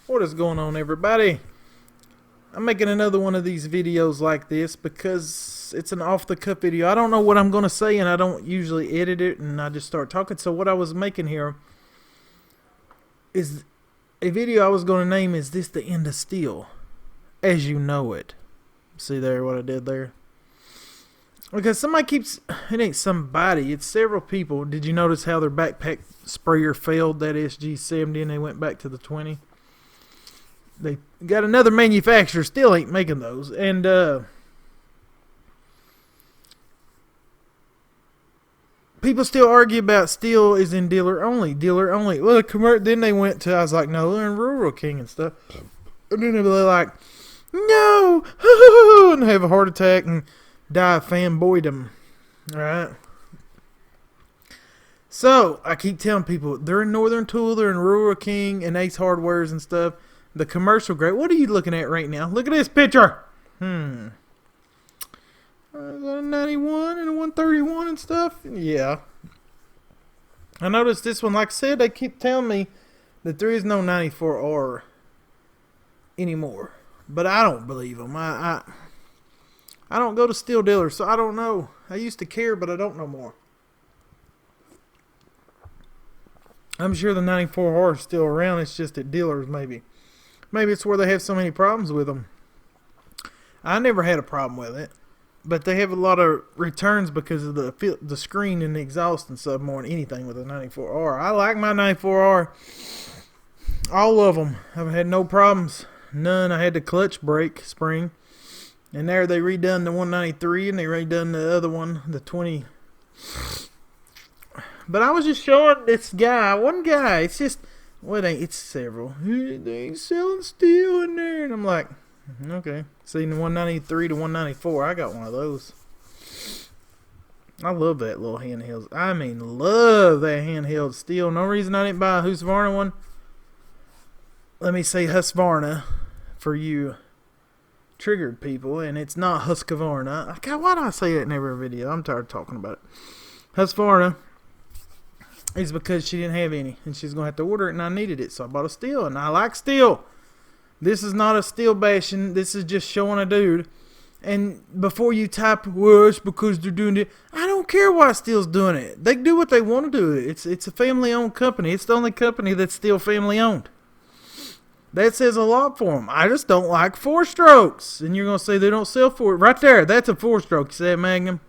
What is going on, everybody? I'm making another one of these videos like this because it's an off-the-cuff video. I don't know what I'm going to say, and I don't usually edit it, and I just start talking. So what I was making here is a video I was going to name, Is This the End of Stihl? As you know it. See there what I did there? Because somebody keeps... It ain't somebody. It's several people. Did you notice how their backpack sprayer failed that SG-70 and they went back to the 20? They got another manufacturer, still ain't making those. And people still argue about Stihl is in dealer only. Dealer only. Well, then they went to, I was like, no, they're in Rural King and stuff. And then they're like, no, and have a heart attack and die of fanboydom. Alright. So, I keep telling people, they're in Northern Tool, they're in Rural King and Ace Hardwares and stuff. The commercial grade. What are you looking at right now? Look at this picture. I got a 91 and a 131 and stuff. Yeah. I noticed this one, like I said, they keep telling me that there is no 94R anymore. But I don't believe them. I don't go to Stihl dealers, so I don't know. I used to care, but I don't no more. I'm sure the 94R is still around. It's just at dealers, maybe. Maybe it's where they have so many problems with them. I never had a problem with it. But they have a lot of returns because of the screen and the exhaust and stuff more than anything with the 94R. I like my 94R. All of them. I've had no problems. None. I had the clutch brake spring. And there they redone the 193 and they redone the other one, the 20. But I was just showing this guy, one guy, it's just... Well, it's several. They ain't selling Stihl in there. And I'm like, okay. See, the 193 to 194, I got one of those. I love that little handheld. I mean, love that handheld Stihl. No reason I didn't buy a Husqvarna one. Let me say Husqvarna for you triggered people. And it's not Husqvarna. God, why do I say that in every video? I'm tired of talking about it. Husqvarna. Is because she didn't have any and she's gonna have to order it, and I needed it, so I bought a Stihl, and I like Stihl. This is not a Stihl bashing, this is just showing a dude. And before you type, well, it's because they're doing it, I don't care why Stihl's doing it. They do what they want to do. It's a family owned company. It's the only company that's still family owned. That says a lot for them. I just don't like 4-strokes. And you're gonna say they don't sell 4. Right there, that's a 4-stroke. You see that, Magnum?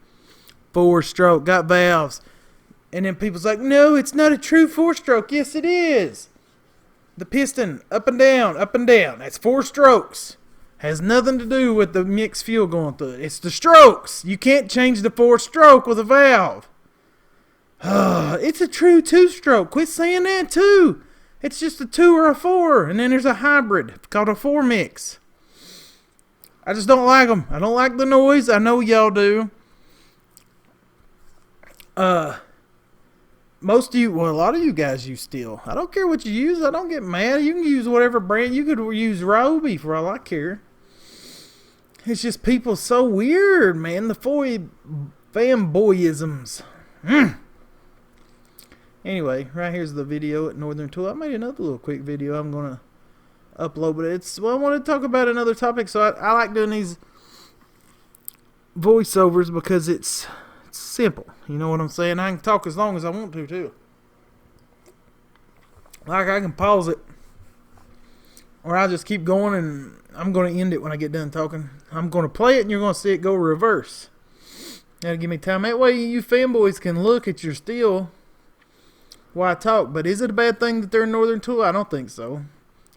4-stroke, got valves. And then people's like, no, it's not a true 4-stroke. Yes, it is. The piston, up and down, up and down. That's 4 strokes. Has nothing to do with the mixed fuel going through it. It's the strokes. You can't change the 4-stroke with a valve. It's a true 2-stroke. Quit saying that, too. It's just a 2 or a 4. And then there's a hybrid called a 4 mix. I just don't like them. I don't like the noise. I know y'all do. Most of you, well, a lot of you guys use Stihl. I don't care what you use. I don't get mad. You can use whatever brand. You could use Ryobi for all I care. It's just people so weird, man. The fanboyisms. Anyway, right here's the video at Northern Tool. I made another little quick video I'm going to upload. But I want to talk about another topic. So I like doing these voiceovers because it's simple. You know what I'm saying? I can talk as long as I want to, too. Like, I can pause it. Or I'll just keep going, and I'm going to end it when I get done talking. I'm going to play it, and you're going to see it go reverse. That'll give me time. That way, you fanboys can look at your Stihl while I talk. But is it a bad thing that they're in Northern Tool? I don't think so.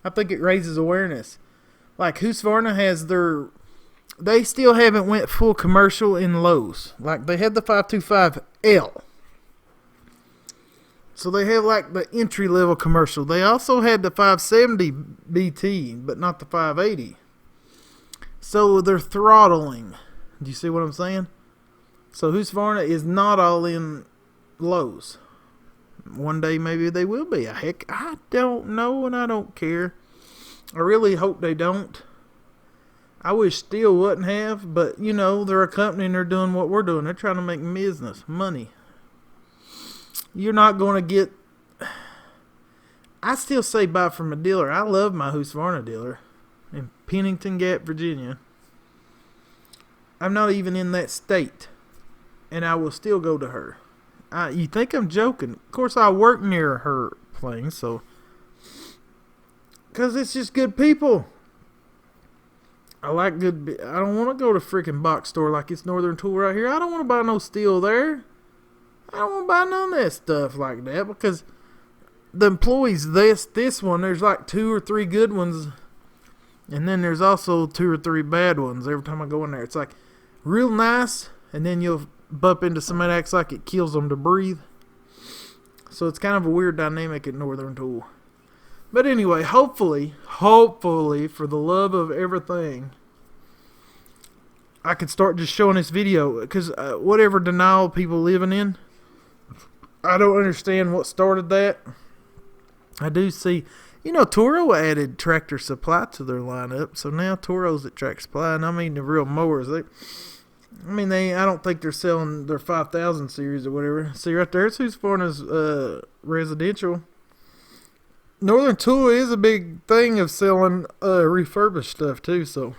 I think it raises awareness. Like, Husqvarna has their... They still haven't went full commercial in Lowe's. Like, they had the 525L. So they have like the entry level commercial. They also had the 570 BT, but not the 580. So they're throttling. Do you see what I'm saying? So Husqvarna is not all in Lowe's. One day maybe they will be. Heck, I don't know, and I don't care. I really hope they don't. I wish Stihl wouldn't have, but, you know, they're a company and they're doing what we're doing. They're trying to make business, money. You're not going to get... I still say buy from a dealer. I love my Husqvarna dealer in Pennington Gap, Virginia. I'm not even in that state, and I will still go to her. You think I'm joking? Of course, I work near her place, so because it's just good people. I like good. I don't want to go to freaking box store like it's Northern Tool right here. I don't want to buy no steel there. I don't want to buy none of that stuff like that because the employees, this one, there's like 2 or 3 good ones, and then there's also 2 or 3 bad ones every time I go in there. It's like real nice, and then you'll bump into somebody that acts like it kills them to breathe. So it's kind of a weird dynamic at Northern Tool. But anyway, hopefully, for the love of everything, I could start just showing this video. Because whatever denial people living in, I don't understand what started that. I do see, Toro added Tractor Supply to their lineup. So now Toro's at Tractor Supply. And I mean the real mowers. I don't think they're selling their 5000 series or whatever. See right there, it's Husqvarna's residential. Northern Tool is a big thing of selling refurbished stuff too, so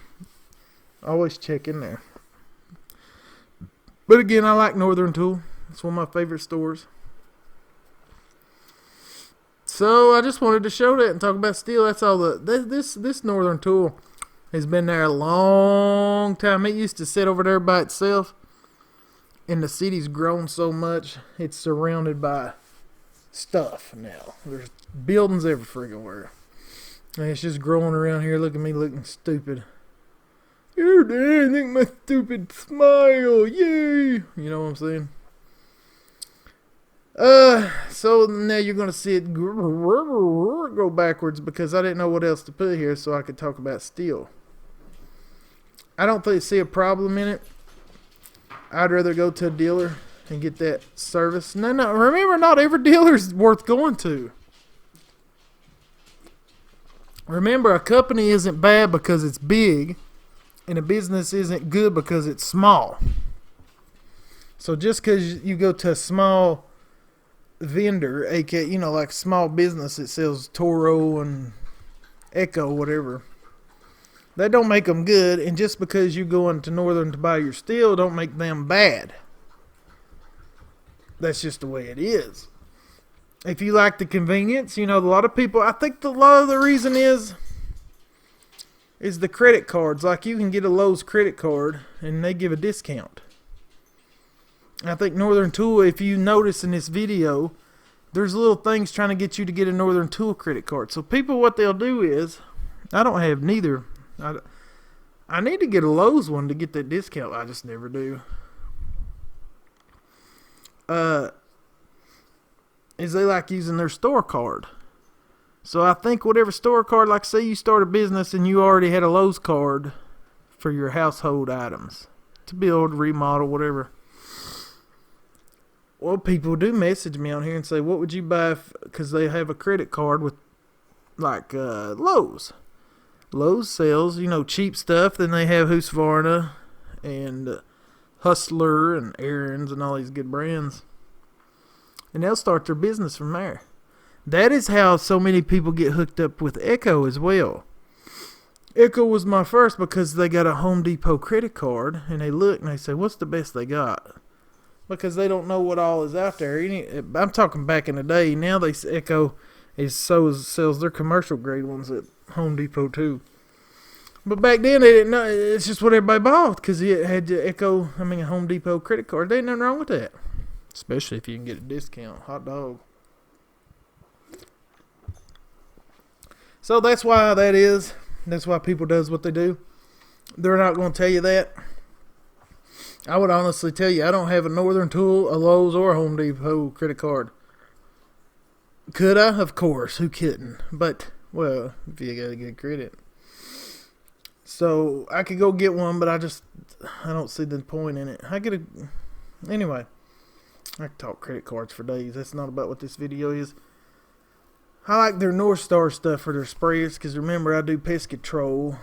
always check in there. But again, I like Northern Tool. It's one of my favorite stores. So I just wanted to show that and talk about steel. That's all. This Northern Tool has been there a long time. It used to sit over there by itself, and the city's grown so much it's surrounded by stuff now. There's buildings every friggin' where. And it's just growing around here. Look at me looking stupid. Oh, dang, think my stupid smile. Yay! You know what I'm saying? So now you're going to see it go backwards because I didn't know what else to put here so I could talk about steel. I don't see a problem in it. I'd rather go to a dealer and get that service. No, remember, not every dealer's worth going to. Remember, a company isn't bad because it's big, and a business isn't good because it's small. So just because you go to a small vendor, aka, like a small business that sells Toro and Echo, whatever, that don't make them good. And just because you go into Northern to buy your steel don't make them bad. That's just the way it is. If you like the convenience, a lot of people, I think a lot of the reason is the credit cards. Like you can get a Lowe's credit card and they give a discount. I think Northern Tool, if you notice in this video, there's little things trying to get you to get a Northern Tool credit card. So people, what they'll do is, I don't have neither. I need to get a Lowe's one to get that discount. I just never do. Is they like using their store card. So I think whatever store card, like say you start a business and you already had a Lowe's card for your household items to build, remodel, whatever. Well, people do message me on here and say, what would you buy? Because they have a credit card with like Lowe's. Lowe's sells, cheap stuff. Then they have Husqvarna and Hustler and Aaron's and all these good brands. And they'll start their business from there. That is how so many people get hooked up with Echo as well. Echo was my first because they got a Home Depot credit card. And they look and they say, what's the best they got? Because they don't know what all is out there. I'm talking back in the day. Now Echo sells their commercial grade ones at Home Depot too. But back then they didn't know. It's just what everybody bought because it had the Home Depot credit card. There ain't nothing wrong with that. Especially if you can get a discount. Hot dog. So that's why that is. That's why people does what they do. They're not going to tell you that. I would honestly tell you, I don't have a Northern Tool, a Lowe's, or a Home Depot credit card. Could I? Of course. Who couldn't? But, well, if you got to get credit. So, I could go get one, but I don't see the point in it. Anyway. I could talk credit cards for days. That's not about what this video is. I like their North Star stuff for their sprayers, because remember, I do pest control.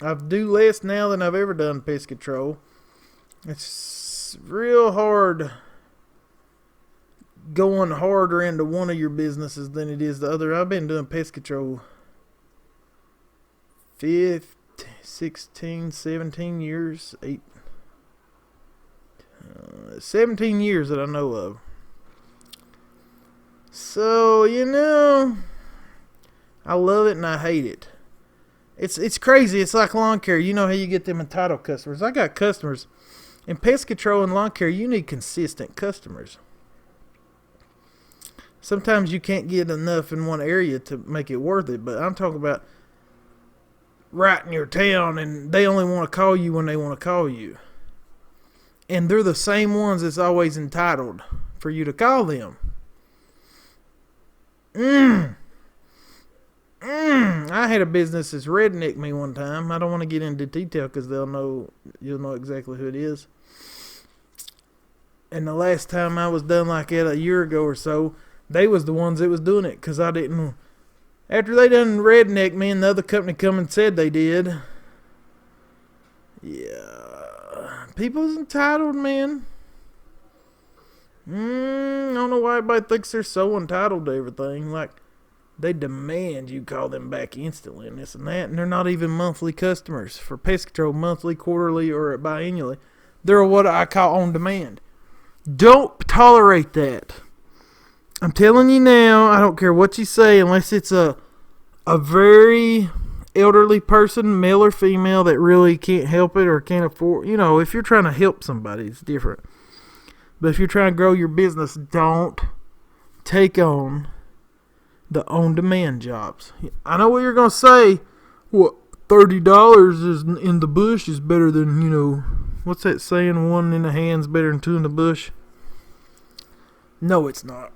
I do less now than I've ever done pest control. It's real hard going harder into one of your businesses than it is the other. I've been doing pest control 16, 17 years, 17 years that I know of. So, I love it and I hate it. It's crazy. It's like lawn care. You know how you get them entitled customers. I got customers. In pest control and lawn care, you need consistent customers. Sometimes you can't get enough in one area to make it worth it, but I'm talking about right in your town, and they only want to call you when they want to call you. And they're the same ones that's always entitled for you to call them. I had a business that's rednecked me one time. I don't want to get into detail because you'll know exactly who it is. And the last time I was done like that a year ago or so, they was the ones that was doing it because I didn't. After they done redneck me and the other company come and said they did. Yeah. People's entitled, man. I don't know why everybody thinks they're so entitled to everything. Like, they demand you call them back instantly and this and that. And they're not even monthly customers. For pest control, monthly, quarterly, or biannually. They're what I call on demand. Don't tolerate that. I'm telling you now, I don't care what you say, unless it's a very elderly person, male or female, that really can't help it or can't afford. If you're trying to help somebody, it's different. But if you're trying to grow your business, don't take on the on-demand jobs. I know what you're going to say. What, $30 is in the bush is better than, what's that saying? One in the hand's better than two in the bush. No, it's not.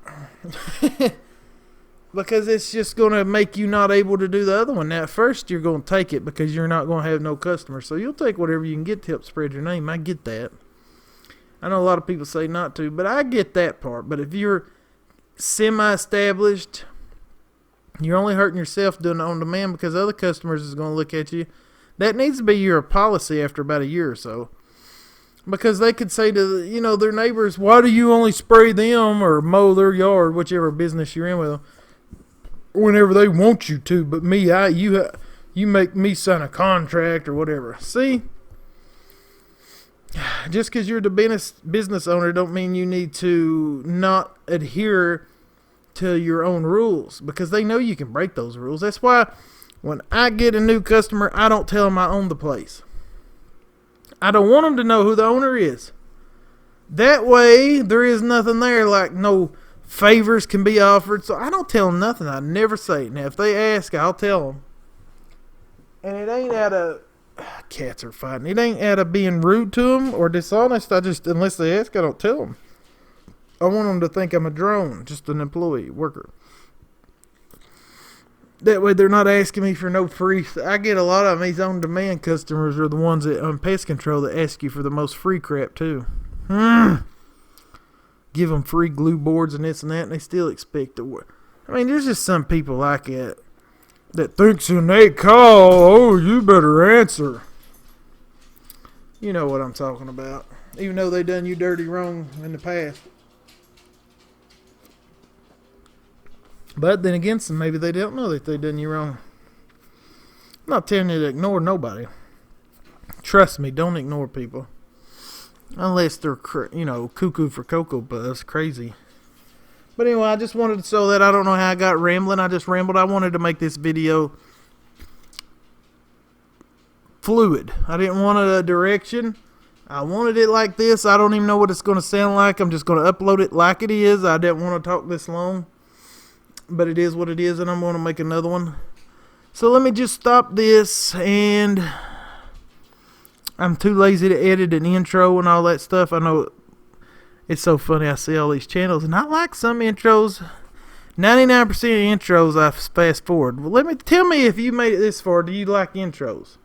Because it's just going to make you not able to do the other one. Now, at first, you're going to take it because you're not going to have no customers. So you'll take whatever you can get to help spread your name. I get that. I know a lot of people say not to, but I get that part. But if you're semi-established, you're only hurting yourself doing it on demand because other customers is going to look at you. That needs to be your policy after about a year or so. Because they could say to their neighbors, why do you only spray them or mow their yard, whichever business you're in with them, whenever they want you to, but me, you make me sign a contract or whatever. See? Just because you're the business owner don't mean you need to not adhere to your own rules, because they know you can break those rules. That's why when I get a new customer, I don't tell them I own the place. I don't want them to know who the owner is. That way, there is nothing there, like no favors can be offered. So I don't tell them nothing. I never say it. Now, if they ask, I'll tell them. And it ain't out of... Cats are fighting. It ain't out of being rude to them or dishonest. Unless they ask, I don't tell them. I want them to think I'm a drone, just an employee, worker. That way they're not asking me for no free. I get a lot of these on-demand customers are the ones that on pest control that ask you for the most free crap too. Give them free glue boards and this and that, and they still expect to work. I mean, there's just some people like that thinks when they call, oh, you better answer. You know what I'm talking about. Even though they done you dirty wrong in the past. But then again, maybe they don't know that they done you wrong. I'm not telling you to ignore nobody. Trust me, don't ignore people. Unless they're, cuckoo for Cocoa Puffs, crazy. But anyway, I just wanted to show that. I don't know how I got rambling. I just rambled. I wanted to make this video fluid. I didn't want a direction. I wanted it like this. I don't even know what it's going to sound like. I'm just going to upload it like it is. I didn't want to talk this long. But it is what it is, and I'm going to make another one. So let me just stop this, and I'm too lazy to edit an intro and all that stuff. I know it's so funny. I see all these channels, and I like some intros. 99% of intros I fast forward. Well, tell me if you made it this far. Do you like intros?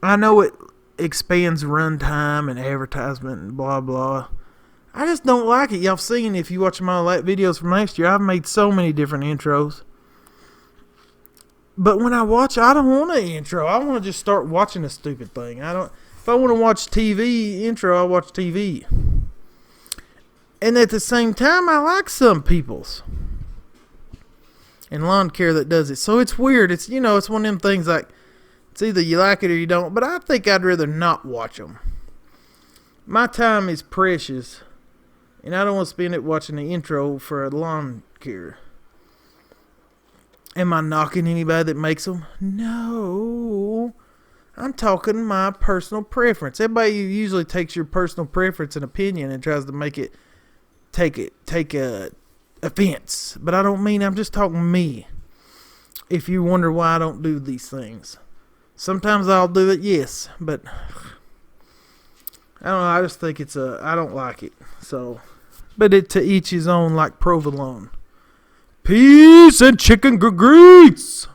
I know it expands runtime and advertisement and blah blah. I just don't like it. Y'all seen, if you watch my videos from last year, I've made so many different intros. But when I watch, I don't want an intro. I want to just start watching a stupid thing. If I want to watch TV intro, I'll watch TV. And at the same time, I like some people's in lawn care that does it. So it's weird. It's, it's one of them things like, it's either you like it or you don't. But I think I'd rather not watch them. My time is precious. And I don't want to spend it watching the intro for a lawn care. Am I knocking anybody that makes them? No. I'm talking my personal preference. Everybody usually takes your personal preference and opinion and tries to make it take offense. But I don't mean, I'm just talking me. If you wonder why I don't do these things. Sometimes I'll do it, yes. But I don't know, I just think I don't like it. So, but to each his own, like provolone. Peace and chicken grease.